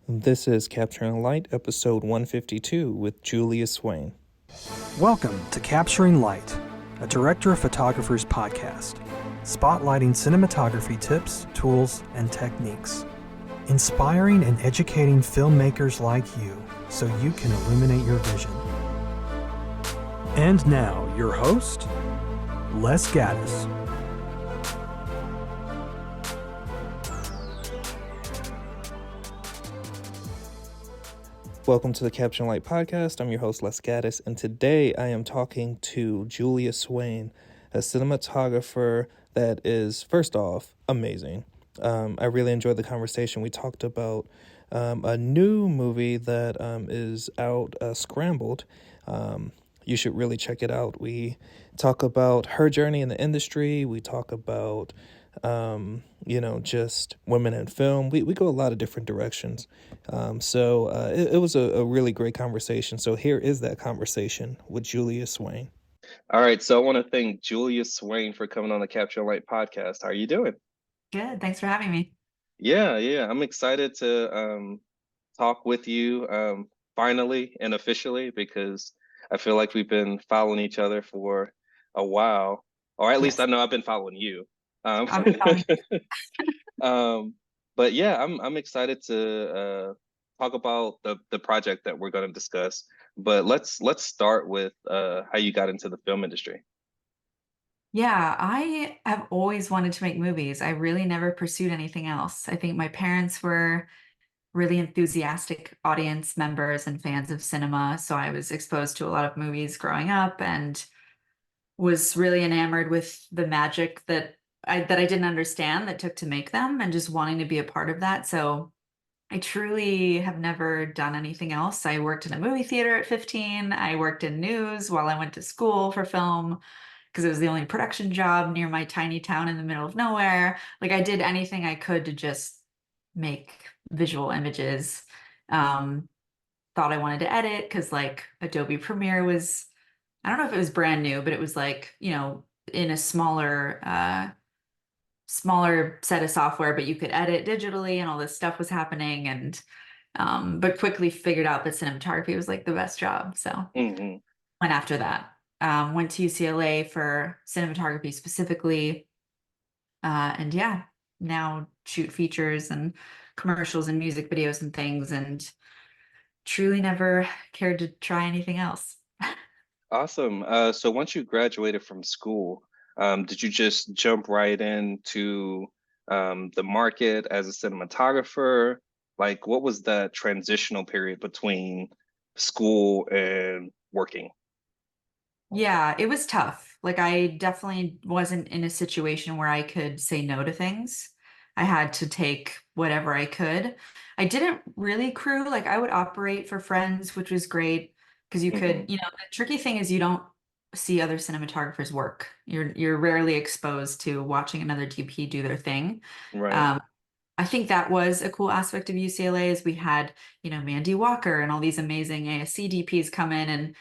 This is Capturing Light, episode 152 with Julia Swain. Welcome to Capturing Light, a director of photographers podcast, spotlighting cinematography tips, tools, and techniques, inspiring and educating filmmakers like you so you can illuminate your vision. And now, your host, Les Gaddis. Welcome to the Capturing Light podcast. I'm your host, Les Gaddis, and today I am talking to Julia Swain, a cinematographer that is, first off, amazing. I really enjoyed the conversation. We talked about a new movie that is out, Scrambled. You should really check it out. We talk about her journey in the industry. We talk about just women in film. We go a lot of different directions. So it was a really great conversation. So here is that conversation with Julia Swain. All right. So I want to thank Julia Swain for coming on the Capture Light podcast. How are you doing? Good. Thanks for having me. Yeah. I'm excited to talk with you finally and officially, because I feel like we've been following each other for a while, or at least I know I've been following you. I've been following But yeah, I'm excited to talk about the project that we're going to discuss. But let's start with how you got into the film industry. Yeah, I have always wanted to make movies. I really never pursued anything else. I think my parents were really enthusiastic audience members and fans of cinema, so I was exposed to a lot of movies growing up and was really enamored with the magic that I didn't understand that took to make them and just wanting to be a part of that. So I truly have never done anything else. I worked in a movie theater at 15. I worked in news while I went to school for film because it was the only production job near my tiny town in the middle of nowhere. Like I did anything I could to just make visual images. Thought I wanted to edit because like Adobe Premiere was, I don't know if it was brand new, but it was like, in a smaller set of software, but you could edit digitally and all this stuff was happening. And but quickly figured out that cinematography was like the best job. So went after that. Went to UCLA for cinematography specifically. And yeah, now shoot features and commercials and music videos and things, and truly never cared to try anything else. Awesome. So once you graduated from school, did you just jump right into the market as a cinematographer? Like, what was that transitional period between school and working? Yeah, it was tough. Like I definitely wasn't in a situation where I could say no to things. I had to take whatever I could. I didn't really crew. Like I would operate for friends, which was great because you could, the tricky thing is you don't see other cinematographers work. You're rarely exposed to watching another DP do their thing. Right. I think that was a cool aspect of UCLA is we had, Mandy Walker and all these amazing ASC DPs come in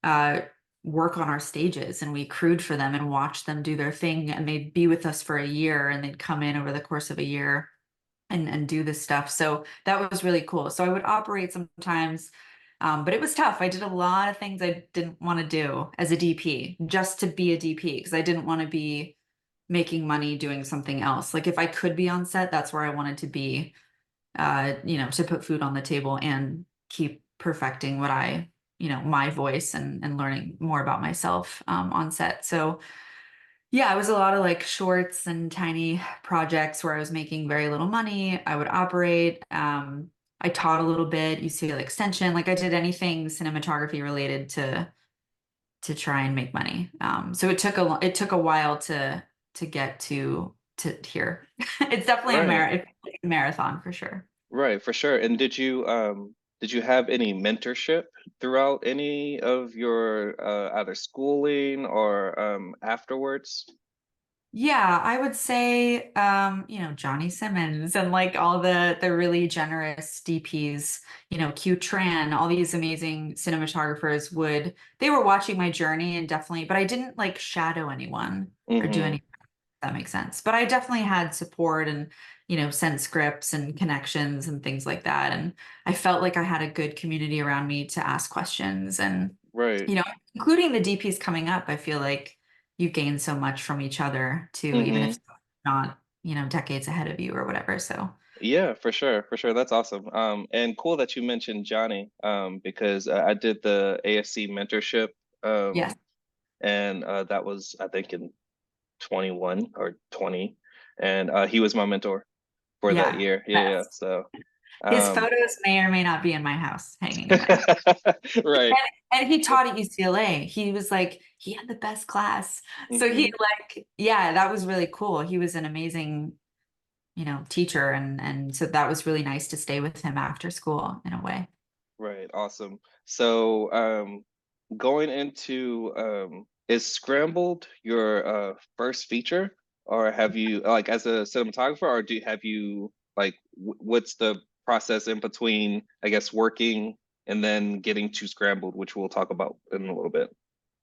and work on our stages, and we crewed for them and watched them do their thing, and they'd be with us for a year and they'd come in over the course of a year and do this stuff. So that was really cool. So I would operate sometimes, but it was tough. I did a lot of things I didn't want to do as a DP just to be a DP because I didn't want to be making money doing something else. Like if I could be on set, that's where I wanted to be, to put food on the table and keep perfecting what my voice and learning more about myself on set. So yeah, it was a lot of like shorts and tiny projects where I was making very little money. I would operate. I taught a little bit, UCLA Extension. Like I did anything cinematography related to try and make money. So it took a while to get to here. It's definitely Right. a marathon for sure. Right, for sure. And did you have any mentorship throughout any of your either schooling or afterwards? Yeah, I would say, Johnny Simmons and like all the really generous DPs, Q Tran, all these amazing cinematographers they were watching my journey and definitely, but I didn't like shadow anyone or do Mm-hmm. anything. That makes sense. But I definitely had support and, sent scripts and connections and things like that. And I felt like I had a good community around me to ask questions and, Right. including the DPs coming up, I feel like you gain so much from each other too, even Mm-hmm. if not, decades ahead of you or whatever. So Yeah, for sure, for sure. That's awesome. And cool that you mentioned Johnny, because I did the ASC mentorship, yes, um, and that was I think in 21 or 20, and he was my mentor for that yeah. year. Yeah, yeah. Best. So, His um, photos may or may not be in my house hanging in my room. right. And he taught at UCLA. He was like, he had the best class. So he Hmm. like, yeah, that was really cool. He was an amazing, teacher and so that was really nice to stay with him after school in a way. Right. Awesome. So, going into is Scrambled your first feature, or have you like as a cinematographer, or have you like what's the process in between, I guess, working and then getting to Scrambled, which we'll talk about in a little bit.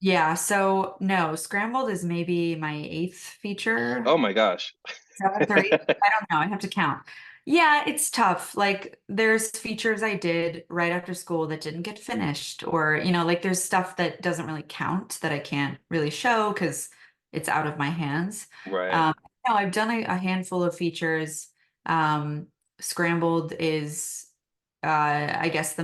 Yeah, so no, Scrambled is maybe my eighth Oh feature, my gosh. seventh or eighth. I don't know. I have to count. Yeah, it's tough. Like there's features I did right after school that didn't get finished, or like there's stuff that doesn't really count that I can't really show because it's out of my hands. Right. Um, no, I've done a handful of features. Um, Scrambled is, I guess,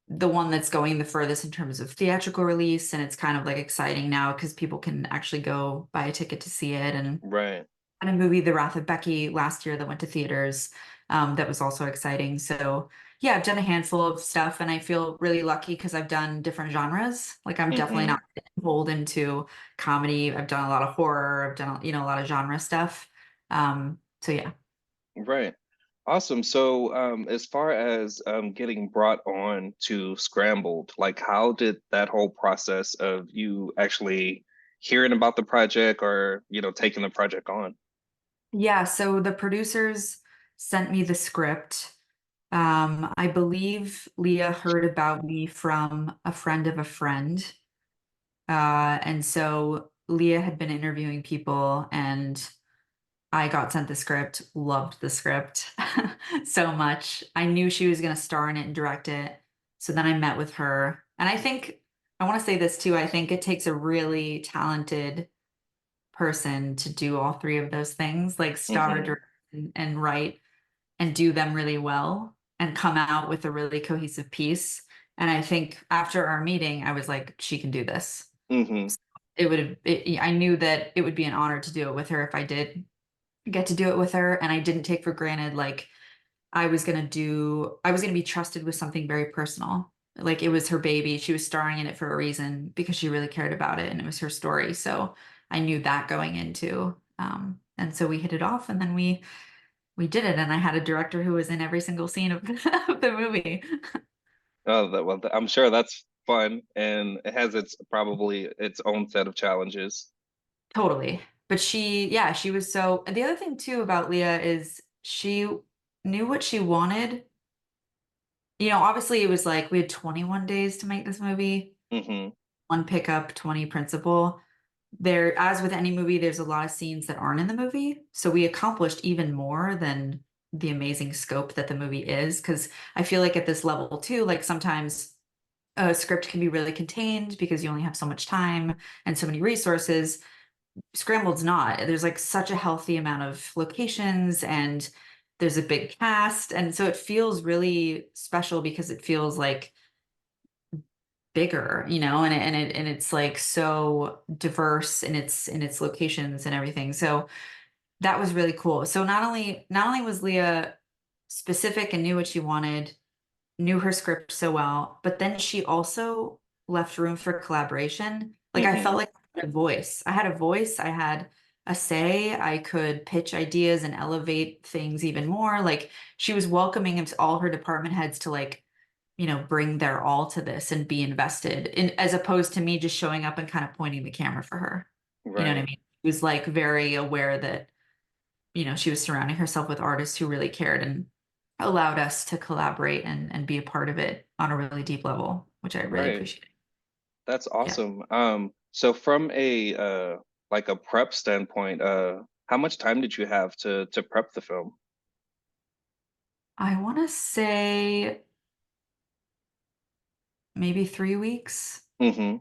the one that's going the furthest in terms of theatrical release, and it's kind of like exciting now because people can actually go buy a ticket to see it. Right. And a movie, The Wrath of Becky, last year that went to theaters, that was also exciting. So yeah, I've done a handful of stuff, and I feel really lucky because I've done different genres. Like I'm definitely Hmm. not pulled into comedy. I've done a lot of horror. I've done a lot of genre stuff. So yeah. Right. Awesome. So, as far as getting brought on to Scrambled, like how did that whole process of you actually hearing about the project or, taking the project on? Yeah, so the producers sent me the script. I believe Leah heard about me from a friend of a friend. And so Leah had been interviewing people and I got sent the script, loved the script so much. I knew she was going to star in it and direct it. So then I met with her. And I think I want to say this too. I think it takes a really talented person to do all three of those things, like star, Hmm. direct, and write and do them really well and come out with a really cohesive piece. And I think after our meeting, I was like, she can do this. Hmm. It would have, I knew that it would be an honor to do it with her if I did get to do it with her. And I didn't take for granted, like, I was going to be trusted with something very personal. Like it was her baby. She was starring in it for a reason because she really cared about it and it was her story. So I knew that going into, and so we hit it off and then we did it. And I had a director who was in every single scene of, of the movie. Oh, well, I'm sure that's fun and it has its probably its own set of challenges. Totally. But yeah, she was so, and the other thing too about Leah is she knew what she wanted. Obviously it was like we had 21 days to make this movie, Hmm. one pickup, 20 principal. There, as with any movie, there's a lot of scenes that aren't in the movie. So we accomplished even more than the amazing scope that the movie is. Because I feel like at this level too, like sometimes a script can be really contained because you only have so much time and so many resources. Scrambled's not. There's like such a healthy amount of locations and there's a big cast. And so it feels really special because it feels like bigger, and it's like so diverse in its locations and everything. So that was really cool. So not only was Leah specific and knew what she wanted, knew her script so well, but then she also left room for collaboration. Like I felt Hmm. like I had a voice. I had a voice, I had a say, I could pitch ideas and elevate things even more. Like she was welcoming of all her department heads to like, bring their all to this and be invested in as opposed to me just showing up and kind of pointing the camera for her. You know what I Right. mean? She was like very aware that she was surrounding herself with artists who really cared and allowed us to collaborate and be a part of it on a really deep level, which I really Right. appreciate. That's Yeah. awesome. So from a like a prep standpoint, how much time did you have to prep the film? I want to say maybe 3 weeks. Mm-hmm.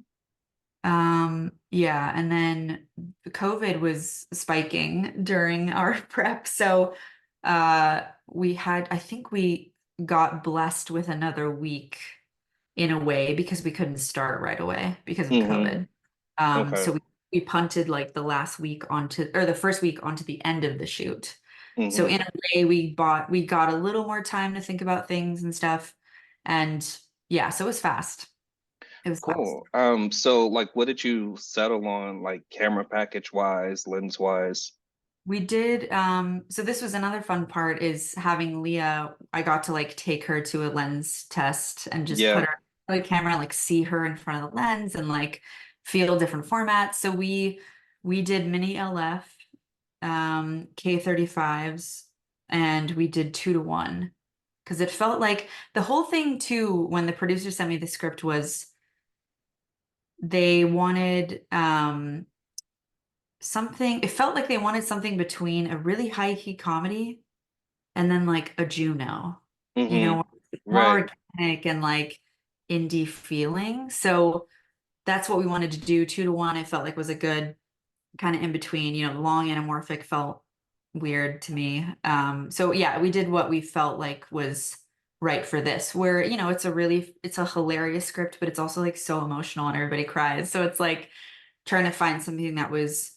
Yeah, and then COVID was spiking during our prep. So I think we got blessed with another week in a way because we couldn't start right away because of Mm-hmm. COVID. Okay. So we punted like the last week onto or the first week onto the end of the shoot. So Mm-hmm. in a way we got a little more time to think about things and stuff. And yeah, so it was fast. It was fast. Cool. So like what did you settle on, like camera package wise, lens wise? We did, so this was another fun part is having Leah, I got to like take her to a lens test and just put Yeah. her on the camera, like see her in front of the lens and like feel different formats. So we did mini LF, K35s, and we did 2:1 because it felt like the whole thing too, when the producer sent me the script was they wanted something, it felt like they wanted something between a really high key comedy and then like a Juno, you Mm-hmm. know, more Right. organic and like indie feeling. So that's what we wanted to do. 2:1, I felt like was a good kind of in between, long anamorphic felt weird to me. So yeah, we did what we felt like was right for this, where, it's a hilarious script, but it's also like so emotional and everybody cries. So it's like trying to find something that was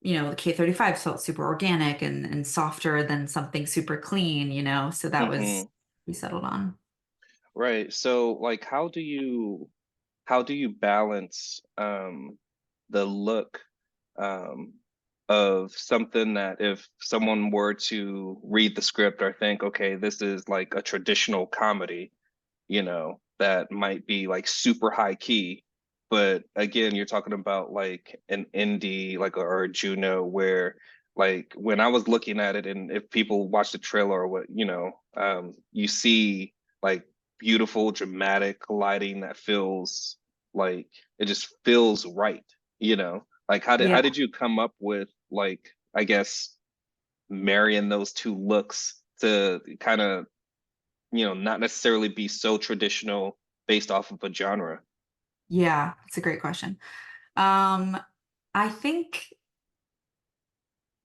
the K35 felt super organic and softer than something super clean, so that was Mm-hmm. we settled on. Right. So like how do you balance the look um of something that if someone were to read the script or think, okay, this is like a traditional comedy, that might be like super high key. But again, you're talking about like an indie, like or a Juno, where like when I was looking at it, and if people watch the trailer or what, you see like beautiful, dramatic lighting that feels like it just feels right, Like how Yeah. did you come up with like I guess marrying those two looks to kind of not necessarily be so traditional based off of a genre. Yeah, it's a great question. Um, I think,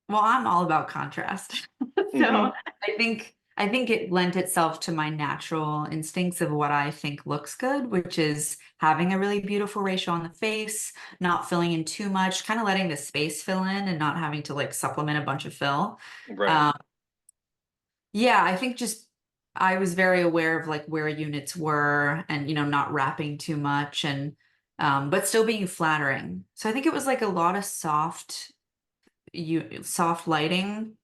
well, I'm all about contrast. So Hmm. I think it lent itself to my natural instincts of what I think looks good, which is having a really beautiful ratio on the face, not filling in too much, kind of letting the space fill in and not having to like supplement a bunch of fill. Right, Um, Yeah, I think just I was very aware of like where units were and not wrapping too much and but still being flattering. So I think it was like a lot of soft lighting,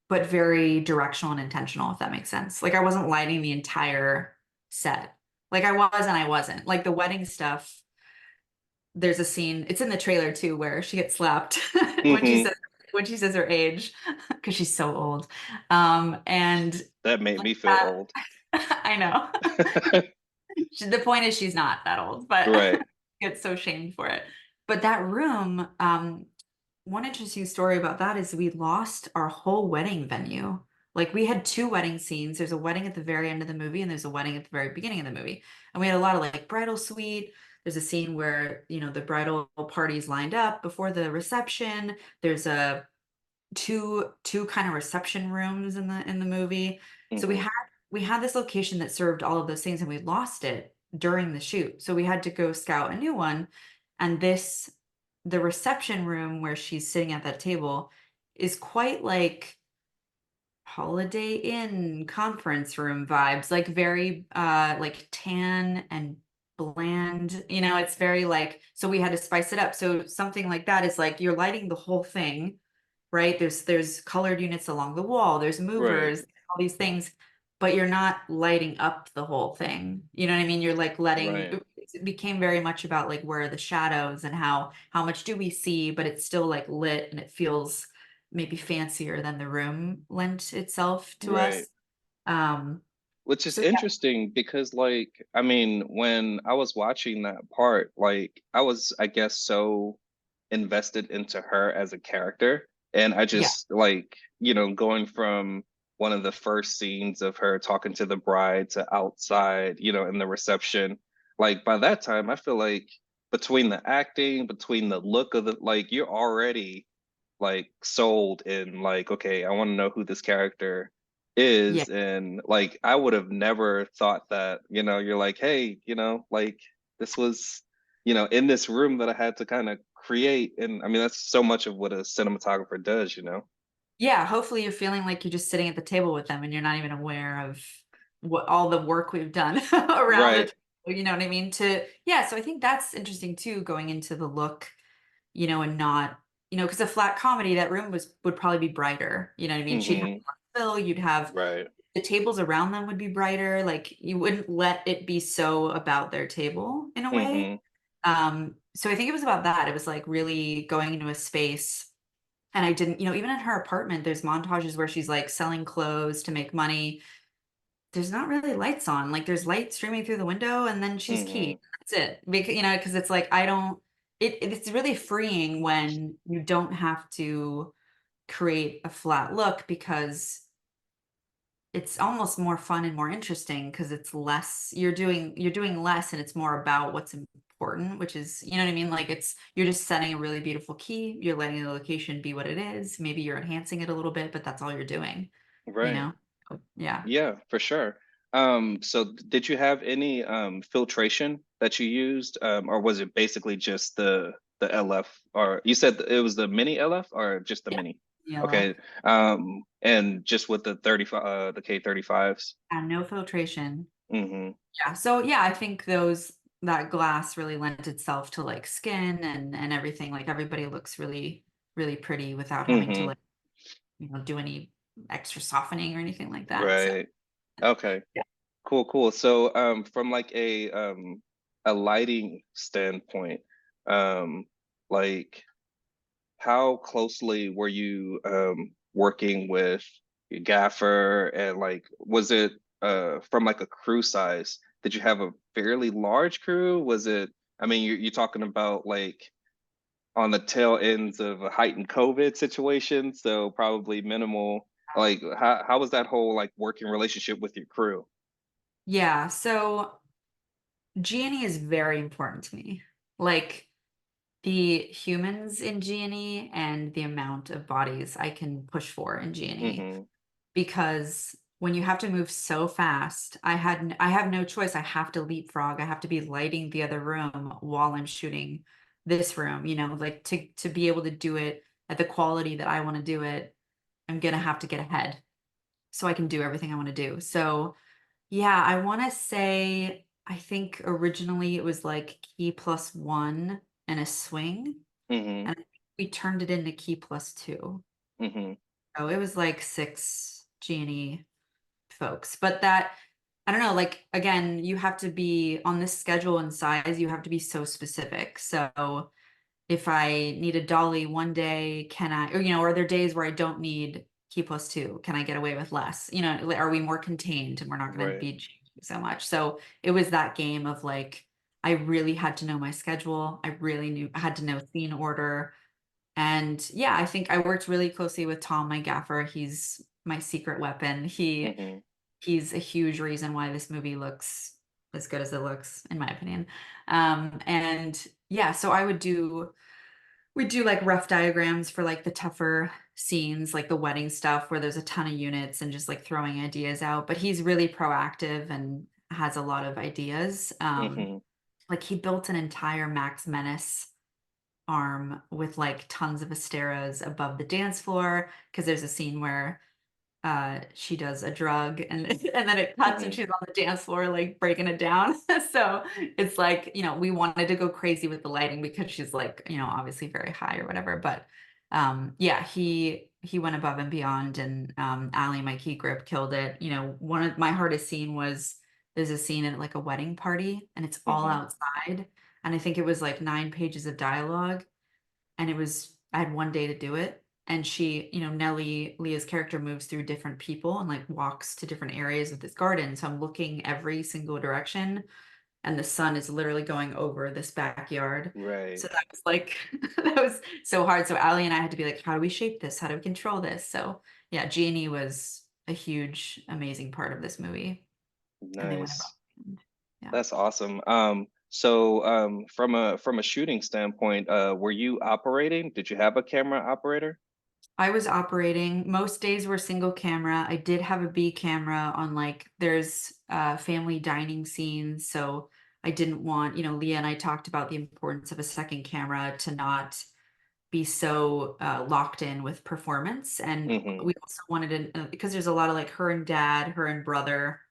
but very directional and intentional, if that makes sense. Like I wasn't lighting the entire set. Like I was and I wasn't. Like the wedding stuff, there's a scene, it's in the trailer too, where she gets slapped when she hmm says when she says her age, because she's so old. And that made like me feel that, old. I know. The point is she's not that old, but Right. gets so shamed for it. But that room, one interesting story about that is we lost our whole wedding venue. Like we had two wedding scenes. There's a wedding at the very end of the movie, and there's a wedding at the very beginning of the movie. And we had a lot of like bridal suite. There's a scene where, the bridal party's lined up before the reception. There's a two kind of reception rooms in the movie. So we Hmm. had we had this location that served all of those things and we lost it during the shoot. So we had to go scout a new one. And the reception room where she's sitting at that table is quite like Holiday Inn conference room vibes, like very like tan and bland. It's very like so we had to spice it up. So something like that is like you're lighting the whole thing, right? There's colored units along the wall, there's Right, movers, all these things, but you're not lighting up the whole thing. You know what I mean? You're like letting right, it became very much about like where are the shadows and how much do we see, but it's still like lit and it feels maybe fancier than the room lent itself to right. us. Um, Which is so yeah, interesting because, like, I mean, when I was watching that part, like, I was, I guess, so invested into her as a character. And I Yeah. just like, going from one of the first scenes of her talking to the bride to outside, in the reception, like by that time, I feel like between the acting, between the look of the, like, you're already like sold in, like, okay, I want to know who this character Yeah. is. And like I would have never thought that, you're like, hey, like this was, in this room that I had to kind of create. And I mean, that's so much of what a cinematographer does. Yeah, hopefully you're feeling like you're just sitting at the table with them and you're not even aware of what all the work we've done around the Right. table, you know what I mean? Yeah, so I think that's interesting too, going into the look, and not, because a flat comedy, that room would probably be brighter, you know what I mean? She'd have Hmm. more fill, you'd have Right. the tables around them would be brighter, like you wouldn't let it be so about their table in a way. Hmm. So I think it was about that. It was like really going into a space. And I didn't, even in her apartment, there's montages where she's like selling clothes to make money. There's not really lights on. Like there's light streaming through the window and then she's keyed. Hmm. That's it. Because, because it's like it's really freeing when you don't have to create a flat look, because it's almost more fun and more interesting because it's less, you're doing less and it's more about what's important, which is, you know what I mean? Like you're just setting a really beautiful key, you're letting the location be what it is. Maybe you're enhancing it a little bit, but that's all you're doing, you Right. know? Yeah. Yeah, for sure. So did you have any filtration that you used, or was it basically just the LF, or you said it was the mini LF or just the Yeah. mini? ELF. Okay. And just with the 35, the K35s. And no filtration. Mm-hmm. Yeah. So yeah, I think that glass really lent itself to like skin and everything. Like everybody looks really, really pretty without having to Mm-hmm. like, do any extra softening or anything like that. So Right. Okay. yeah. Cool, cool. So from like a lighting standpoint, um, like how closely were you working with your gaffer, and like was it from like a crew size? Did you have a fairly large crew? Was it, I mean, you're talking about like on the tail ends of a heightened COVID situation, so probably minimal. Like how was that whole like working relationship with your crew? Yeah. So G&E is very important to me. Like the humans in G&E and the amount of bodies I can push for in G&E. Mm-hmm. Because when you have to move so fast, I have no choice. I have to leapfrog. I have to be lighting the other room while I'm shooting this room, like to be able to do it at the quality that I want to do it. I'm gonna have to get ahead so I can do everything I want to do. So yeah, I want to say I think originally it was like key plus one and a swing, Mm-hmm. and we turned it into key plus two. Mm-hmm. So it was like six G&E folks. But that, I don't know, like again, you have to be on this schedule and size, you have to be so specific. So if I need a dolly one day, can I, or are there days where I don't need key plus two? Can I get away with less? Are we more contained and we're not going to Right. be changing so much? So it was that game of like, I really had to know my schedule. I really had to know scene order. And yeah, I think I worked really closely with Tom, my gaffer. He's my secret weapon. Mm-hmm. He's a huge reason why this movie looks as good as it looks, in my opinion. And yeah, so we do like rough diagrams for like the tougher scenes, like the wedding stuff where there's a ton of units and just like throwing ideas out. But he's really proactive and has a lot of ideas. Mm-hmm. Like he built an entire Max Menace arm with like tons of asteras above the dance floor, because there's a scene where she does a drug and and then it cuts and Mm-hmm. she's on the dance floor like breaking it down. So it's like, we wanted to go crazy with the lighting because she's like, obviously very high or whatever. But yeah, he went above and beyond, and Ali, my key grip, killed it. One of my hardest scene was, there's a scene at like a wedding party and it's all Mm-hmm. outside, and I think it was like 9 pages of dialogue, and I had one day to do it. And she, Nellie, Leah's character, moves through different people and like walks to different areas of this garden. So I'm looking every single direction and the sun is literally going over this backyard. Right. So that was like that was so hard. So Allie and I had to be like, how do we shape this? How do we control this? So yeah, Jeannie was a huge, amazing part of this movie. And they went above Nice. and beyond. Yeah. That's awesome. So from a shooting standpoint, were you operating? Did you have a camera operator? I was operating. Most days were single camera. I did have a B camera on like there's family dining scenes, so I didn't want, Leah and I talked about the importance of a second camera to not be so locked in with performance. And Mm-hmm. we also wanted to, because there's a lot of like her and dad, her and brother,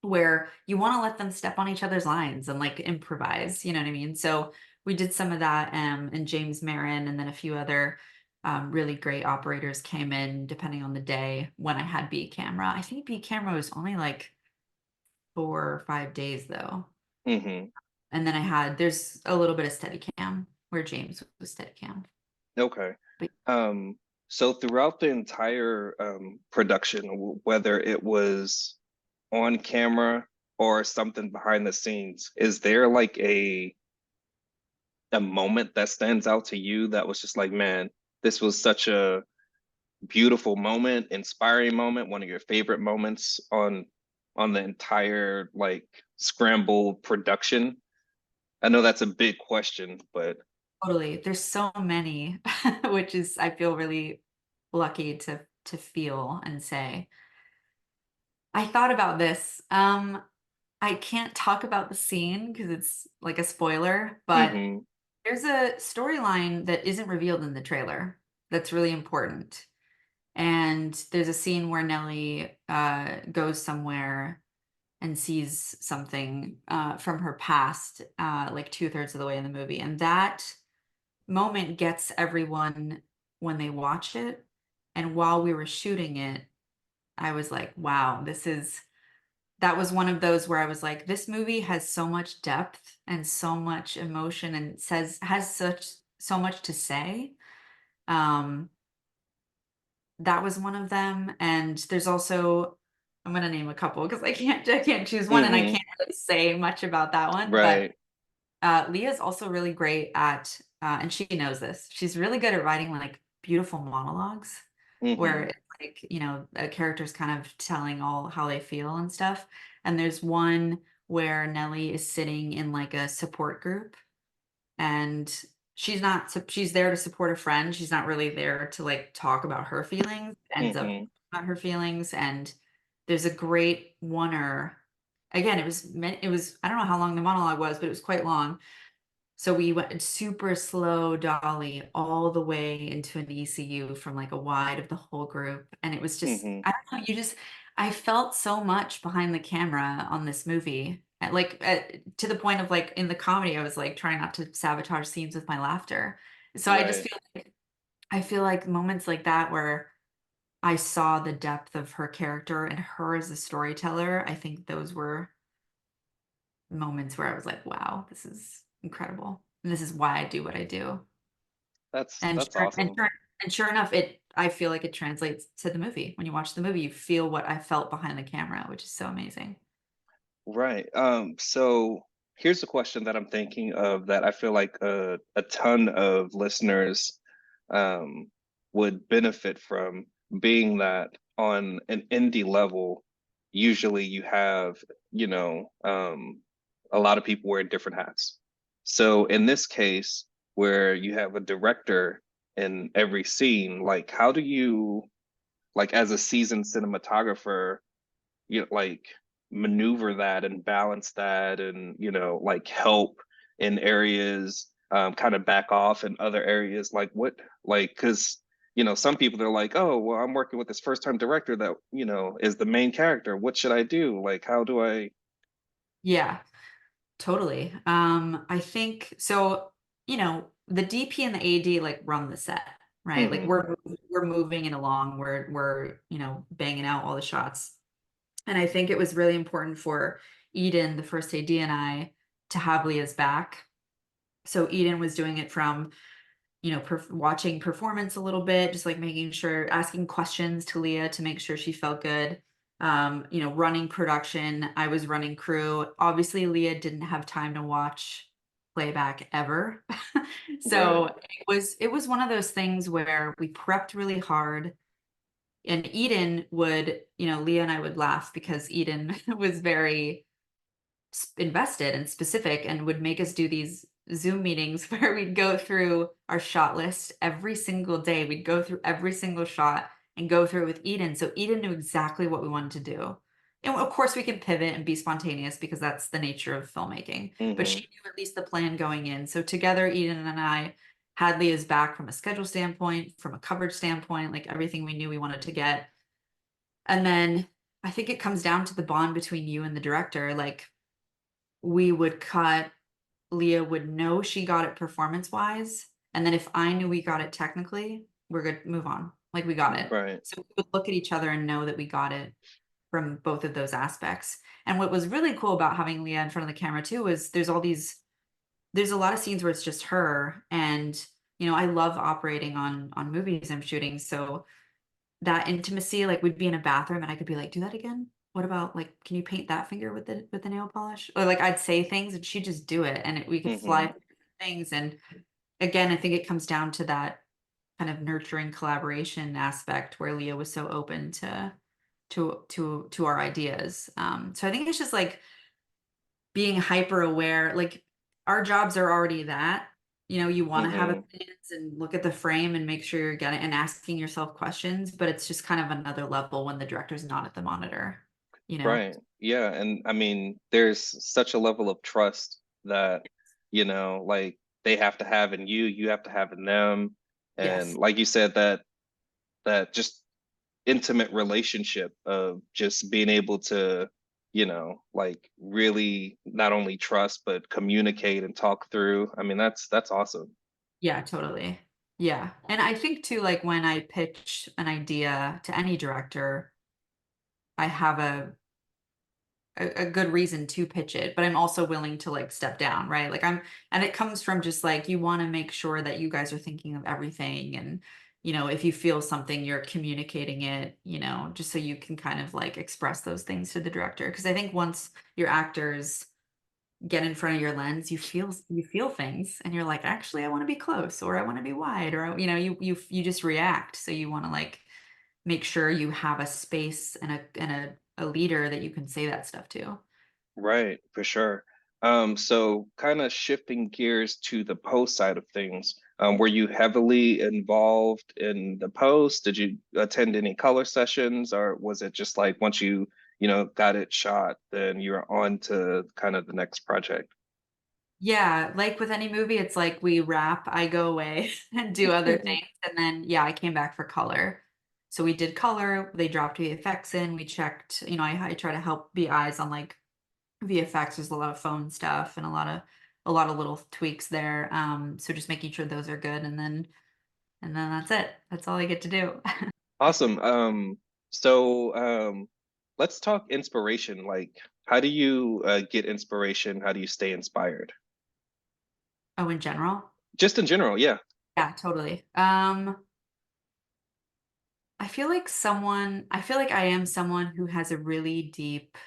where you want to let them step on each other's lines and like improvise, you know what I mean? So we did some of that, and James Marin and then a few other really great operators came in depending on the day when I had B camera. I think B camera was only like 4 or 5 days though. Mm-hmm. And then there's a little bit of Steadicam where James was Steadicam. Okay. But Um, so throughout the entire production, whether it was on camera or something behind the scenes, is there like a moment that stands out to you that was just like, man, this was such a beautiful moment, inspiring moment, one of your favorite moments on the entire like Scrambled production? I know that's a big question, but totally, there's so many, which is I feel really lucky to feel and say. I thought about this. I can't talk about the scene because it's like a spoiler, but mm-hmm, there's a storyline that isn't revealed in the trailer that's really important. And there's a scene where Nellie goes somewhere and sees something from her past, like 2/3 of the way in the movie. And that moment gets everyone when they watch it. And while we were shooting it, I was like, wow, that was one of those where I was like, this movie has so much depth and so much emotion and has so much to say. Um, that was one of them. And there's also, I'm gonna name a couple because I can't choose one and I mm-hmm, can't really say much about that one. But right, Leah's also really great at, and she knows this. She's really good at writing like beautiful monologues where mm-hmm, it's like, a character's kind of telling all how they feel and stuff. And there's one where Nellie is sitting in like a support group and she's there to support a friend. She's not really there to like talk about her feelings, ends up mm-hmm, about her feelings. And there's a great oneer. Again, it was, I don't know how long the monologue was, but it was quite long. So we went super slow dolly all the way into an ECU from like a wide of the whole group. And it was just, mm-hmm, I don't know, I felt so much behind the camera on this movie. To the point of like in the comedy, I was like trying not to sabotage scenes with my laughter. So right. I feel like moments like that where I saw the depth of her character and her as a storyteller, I think those were moments where I was like, wow, this is incredible. And this is why I do what I do. And That's awesome. sure enough, I feel like it translates to the movie. When you watch the movie, you feel what I felt behind the camera, which is so amazing. Right. So here's a question that I'm thinking of that I feel like a ton of listeners um, would benefit from, being that on an indie level, usually you have, you know, a lot of people wearing different hats. So in this case, where you have a director in every scene, like how do you, like as a seasoned cinematographer, like maneuver that and balance that and like help in areas, kind of back off in other areas, like what, like because some people they're like, oh well, I'm working with this first time director that is the main character, what should I do, like how do I. Yeah, totally. I think so, the DP and the AD like run the set, right? Like Hmm. we're moving it along, we're banging out all the shots. And I think it was really important for Eden, the first AD, and I to have Leah's back. So Eden was doing it from, watching performance a little bit, just like making sure, asking questions to Leah to make sure she felt good. running production. I was running crew. Obviously, Leah didn't have time to watch playback ever. So Right. it was one of those things where we prepped really hard. And Eden would, Leah and I would laugh because Eden was very invested and specific and would make us do these Zoom meetings where we'd go through our shot list every single day. We'd go through every single shot and go through it with Eden. So Eden knew exactly what we wanted to do. And of course, we can pivot and be spontaneous because that's the nature of filmmaking. But Mm-hmm. she knew at least the plan going in. So together, Eden and I had Leah's back from a schedule standpoint, from a coverage standpoint, like everything we knew we wanted to get. And then I think it comes down to the bond between you and the director. Like we would cut, Leah would know she got it performance wise. And then if I knew we got it technically, we're good, move on. Like we got it. Right. So we would look at each other and know that we got it from both of those aspects. And what was really cool about having Leah in front of the camera too was there's a lot of scenes where it's just her. And, I love operating on movies I'm shooting. So that intimacy, like we'd be in a bathroom and I could be like, do that again. What about like, can you paint that finger with the nail polish? Or like I'd say things and she'd just do it and we could fly Mm-hmm. through things. And again, I think it comes down to that kind of nurturing collaboration aspect where Leah was so open to our ideas. So I think it's just like being hyper aware, like our jobs are already that, you want to have Mm-hmm. opinions and look at the frame and make sure you're getting and asking yourself questions, but it's just kind of another level when the director's not at the monitor, you know? Right. Yeah. And I mean, there's such a level of trust that, like they have to have in you, you have to have in them. And Yes. like you said, that just intimate relationship of just being able to, like really not only trust but communicate and talk through. I mean, that's awesome. Yeah, totally. Yeah. And I think too, like when I pitch an idea to any director, I have a good reason to pitch it, but I'm also willing to like step down, right? Like and it comes from just like you want to make sure that you guys are thinking of everything and if you feel something, you're communicating it, just so you can kind of like express those things to the director. Because I think once your actors get in front of your lens, you feel things and you're like, actually, I want to be close or I want to be wide or you just react. So you want to like make sure you have a space and a leader that you can say that stuff to. Right, for sure. So kind of shifting gears to the post side of things, were you heavily involved in the post? Did you attend any color sessions, or was it just like once you got it shot, then you're on to kind of the next project? Yeah, like with any movie, it's like we wrap, I go away and do other things. And then, yeah, I came back for color. So we did color, they dropped VFX in, we checked, I try to help be eyes on like VFX. There's a lot of phone stuff and a lot of little tweaks there. So just making sure those are good and then that's it. That's all I get to do. Awesome. So let's talk inspiration. Like, how do you get inspiration? How do you stay inspired? Oh, in general? Just in general, yeah. Yeah, totally. I feel like I am someone who has a really deep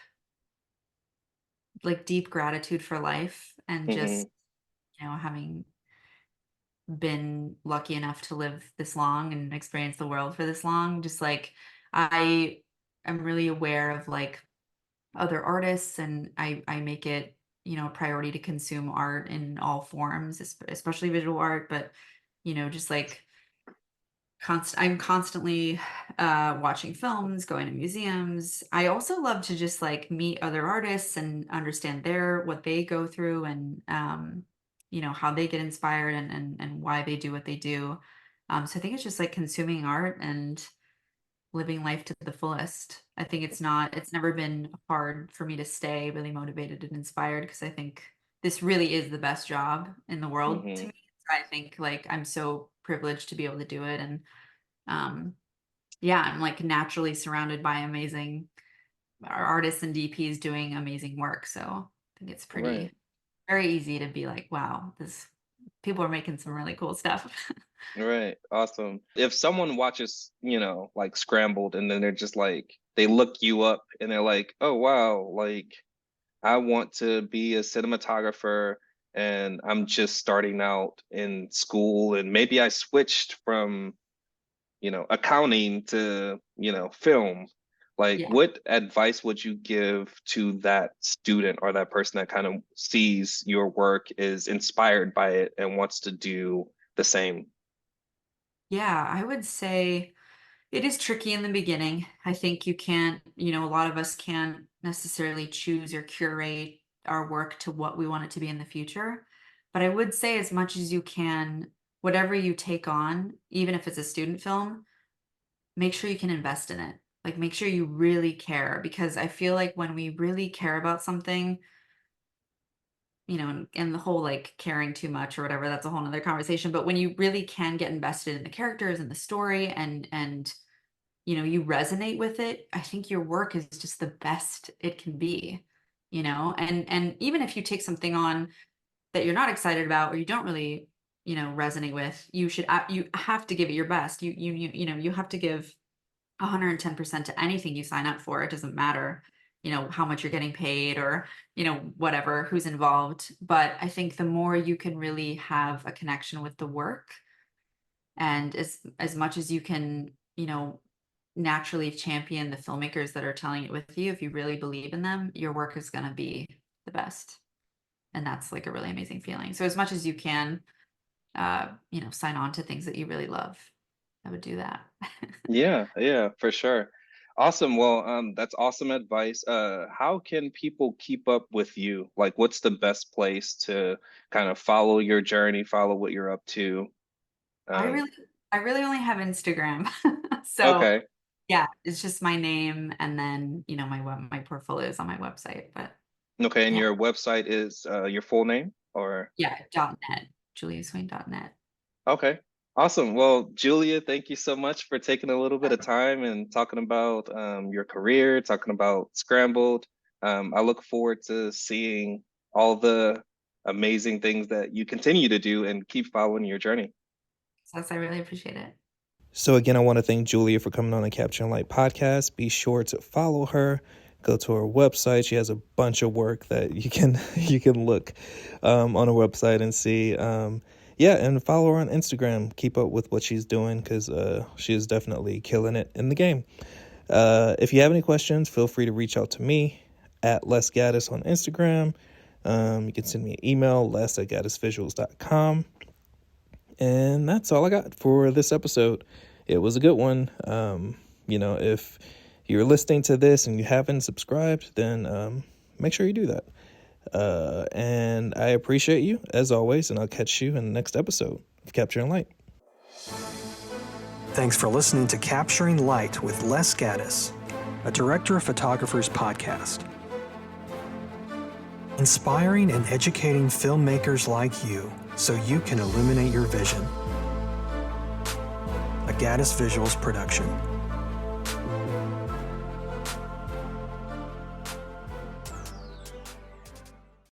gratitude for life and Hmm. just, having been lucky enough to live this long and experience the world for this long, just like I am really aware of like other artists and I make it, a priority to consume art in all forms, especially visual art, but just like I'm constantly watching films, going to museums. I also love to just like meet other artists and understand what they go through and how they get inspired and why they do what they do. So I think it's just like consuming art and living life to the fullest. I think it's never been hard for me to stay really motivated and inspired because I think this really is the best job in the world to Hmm. me. So I think like I'm so privileged to be able to do it and um, yeah, I'm like naturally surrounded by amazing artists and DPs doing amazing work. So I think it's Right. very easy to be like, wow, this people are making some really cool stuff. Right. Awesome. If someone watches, like Scrambled and then they're just like, they look you up and they're like, oh wow, like I want to be a cinematographer and I'm just starting out in school and maybe I switched from, accounting to, film. Like Yeah. what advice would you give to that student or that person that kind of sees your work, is inspired by it and wants to do the same? Yeah, I would say it is tricky in the beginning. I think you can't, a lot of us can't necessarily choose or curate our work to what we want it to be in the future. But I would say, as much as you can, whatever you take on, even if it's a student film, make sure you can invest in it. Like, make sure you really care, because I feel like when we really care about something, and the whole like caring too much or whatever, that's a whole nother conversation. But when you really can get invested in the characters and the story, and you resonate with it, I think your work is just the best it can be, and even if you take something on that you're not excited about or you don't really, resonate with, you have to give it your best. You have to give 110% to anything you sign up for. It doesn't matter, how much you're getting paid, or, whatever, who's involved. But I think the more you can really have a connection with the work, and as much as you can, naturally champion the filmmakers that are telling it with you, if you really believe in them, your work is going to be the best. And that's like a really amazing feeling. So as much as you can, sign on to things that you really love, I would do that. Yeah, yeah, for sure. Awesome. Well, that's awesome advice. How can people keep up with you? Like, what's the best place to kind of follow your journey, follow what you're up to? I Um, really, I really only have Instagram. So okay. yeah, it's just my name, and then, my portfolio is on my website. But Okay, and yeah, your website is your full name or? yeah, .net, juliaswain.net. Okay. Awesome. Well, Julia, thank you so much for taking a little bit of time and talking about your career, talking about Scrambled. I look forward to seeing all the amazing things that you continue to do and keep following your journey. So I really appreciate it. So again, I want to thank Julia for coming on the Capturing Light podcast. Be sure to follow her. Go to her website. She has a bunch of work that you can look on her website and see. Yeah, and follow her on Instagram. Keep up with what she's doing, because she is definitely killing it in the game. If you have any questions, feel free to reach out to me at Les Gaddis on Instagram. You can send me an email, les@gaddisvisuals.com. And that's all I got for this episode. It was a good one. If you're listening to this and you haven't subscribed, then make sure you do that. And I appreciate you, as always, and I'll catch you in the next episode of Capturing Light. Thanks for listening to Capturing Light with Les Gaddis, a director of photographers podcast. Inspiring and educating filmmakers like you so you can illuminate your vision. A Gaddis Visuals production.